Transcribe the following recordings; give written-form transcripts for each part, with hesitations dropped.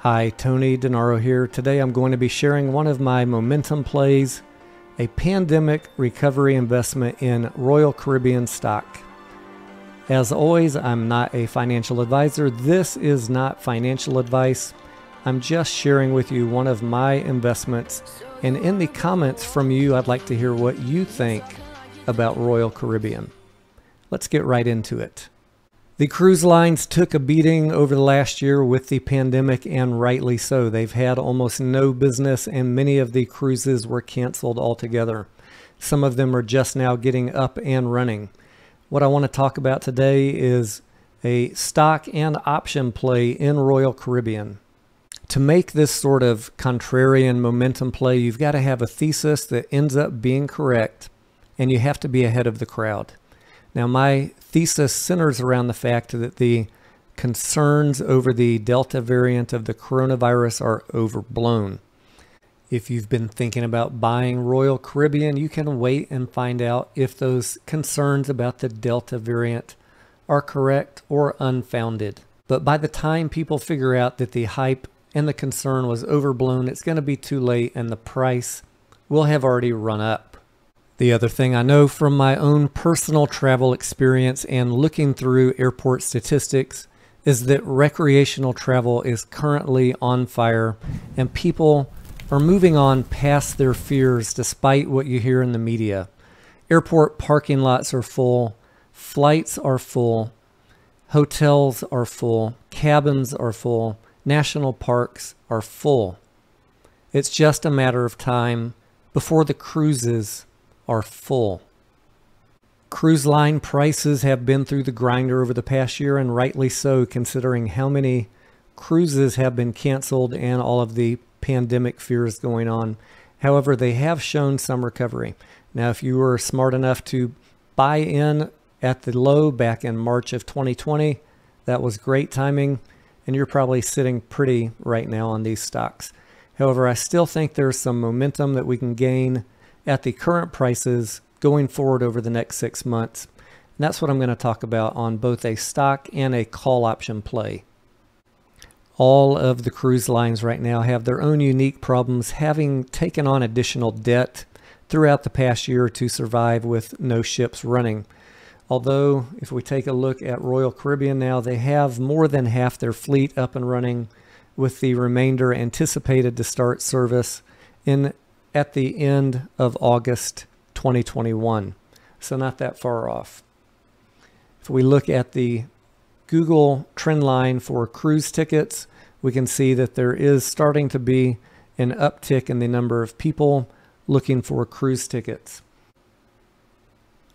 Hi, Tony Denaro here. Today I'm going to be sharing one of my momentum plays, a pandemic recovery investment in Royal Caribbean stock. As always, I'm not a financial advisor. This is not financial advice. I'm just sharing with you one of my investments, and in the comments from you, I'd like to hear what you think about Royal Caribbean. Let's get right into it. The cruise lines took a beating over the last year with the pandemic, and rightly so. They've had almost no business, and many of the cruises were canceled altogether. Some of them are just now getting up and running. What I want to talk about today is a stock and option play in Royal Caribbean. To make this sort of contrarian momentum play, you've got to have a thesis that ends up being correct, and you have to be ahead of the crowd. Now, my thesis centers around the fact that the concerns over the Delta variant of the coronavirus are overblown. If you've been thinking about buying Royal Caribbean, you can wait and find out if those concerns about the Delta variant are correct or unfounded. But by the time people figure out that the hype and the concern was overblown, it's going to be too late and the price will have already run up. The other thing I know from my own personal travel experience and looking through airport statistics is that recreational travel is currently on fire, and people are moving on past their fears despite what you hear in the media. Airport parking lots are full, flights are full, hotels are full, cabins are full, national parks are full. It's just a matter of time before the cruises are full. Cruise line prices have been through the grinder over the past year, and rightly so, considering how many cruises have been canceled and all of the pandemic fears going on. However, they have shown some recovery. Now, if you were smart enough to buy in at the low back in March of 2020, that was great timing, and you're probably sitting pretty right now on these stocks. However, I still think there's some momentum that we can gain at the current prices going forward over the next 6 months. And that's what I'm going to talk about on both a stock and a call option play. All of the cruise lines right now have their own unique problems, having taken on additional debt throughout the past year to survive with no ships running. Although, if we take a look at Royal Caribbean now, they have more than half their fleet up and running, with the remainder anticipated to start service at the end of August 2021. So not that far off. If we look at the Google trend line for cruise tickets, we can see that there is starting to be an uptick in the number of people looking for cruise tickets.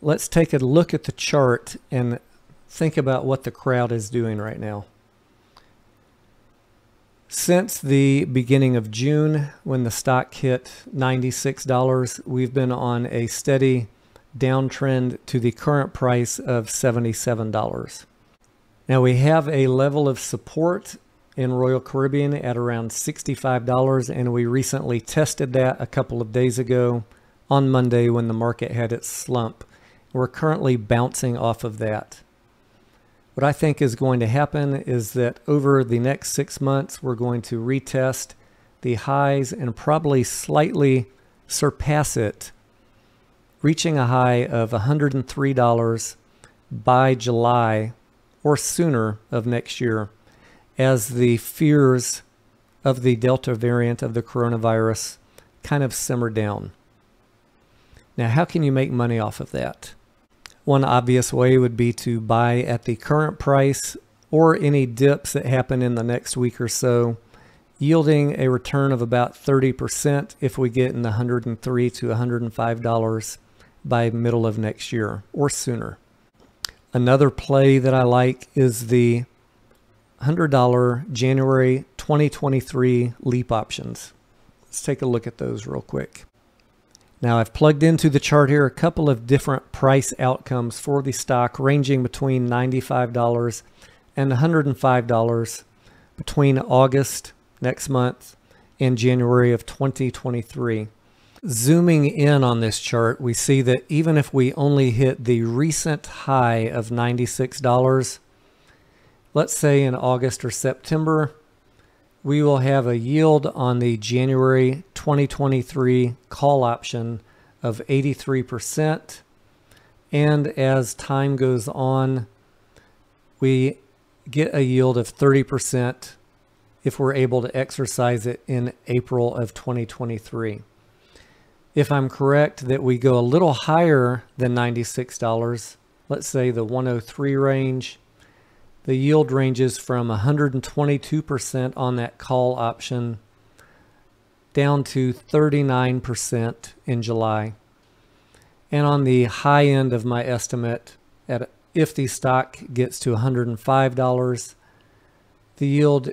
Let's take a look at the chart and think about what the crowd is doing right now. Since the beginning of June, when the stock hit $96, we've been on a steady downtrend to the current price of $77. Now, we have a level of support in Royal Caribbean at around $65, and we recently tested that a couple of days ago on Monday when the market had its slump. We're currently bouncing off of that. What I think is going to happen is that over the next 6 months, we're going to retest the highs and probably slightly surpass it, reaching a high of $103 by July or sooner of next year, as the fears of the Delta variant of the coronavirus kind of simmer down. Now, how can you make money off of that? One obvious way would be to buy at the current price or any dips that happen in the next week or so, yielding a return of about 30% if we get in the $103 to $105 by middle of next year or sooner. Another play that I like is the $100 January 2023 leap options. Let's take a look at those real quick. Now, I've plugged into the chart here a couple of different price outcomes for the stock, ranging between $95 and $105 between August next month and January of 2023. Zooming in on this chart, we see that even if we only hit the recent high of $96, let's say in August or September, we will have a yield on the January 2023 call option of 83%. And as time goes on, we get a yield of 30% if we're able to exercise it in April of 2023. If I'm correct that we go a little higher than $96, let's say the 103 range, the yield ranges from 122% on that call option down to 39% in July. And on the high end of my estimate, if the stock gets to $105, the yield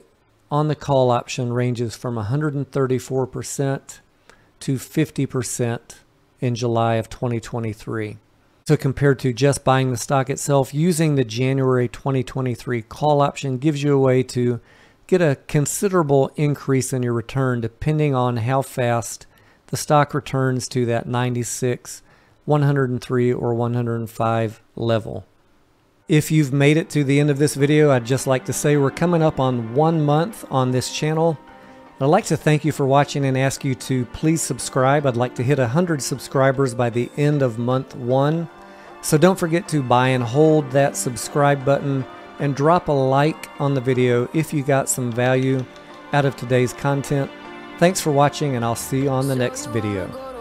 on the call option ranges from 134% to 50% in July of 2023. So compared to just buying the stock itself, using the January 2023 call option gives you a way to get a considerable increase in your return depending on how fast the stock returns to that 96, 103, or 105 level. If you've made it to the end of this video, I'd just like to say we're coming up on 1 month on this channel. I'd like to thank you for watching and ask you to please subscribe. I'd like to hit 100 subscribers by the end of month 1. So don't forget to buy and hold that subscribe button and drop a like on the video if you got some value out of today's content. Thanks for watching, and I'll see you on the next video.